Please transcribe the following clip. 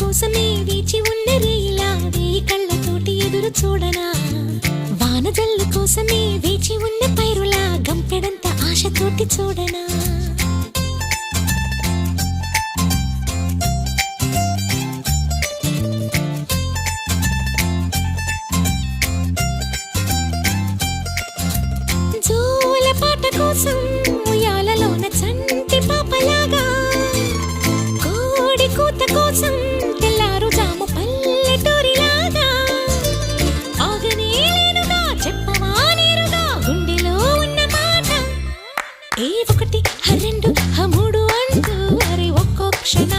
కోసమే వేచి ఉన్న రేయిలా వేయి కళ్ళతోటి ఎదురు చూడనా వానజల్లు కోసమే వేచి ఉన్న పైరులా గంపెడంత ఆశతోటి చూడనా జోల పాట కోసం ఉయ్యాలలోన చంటి పాపలాగా కోడి కూత కోసం తెల్లారు జాము పల్లెటూరిలాగా ఆగనే లేనుగా చెప్పవా నేరుగా గుండెలో ఉన్న మాట ఏ ఒకటి రెండు మూడు అంటూ అరే ఒక్కో క్షణ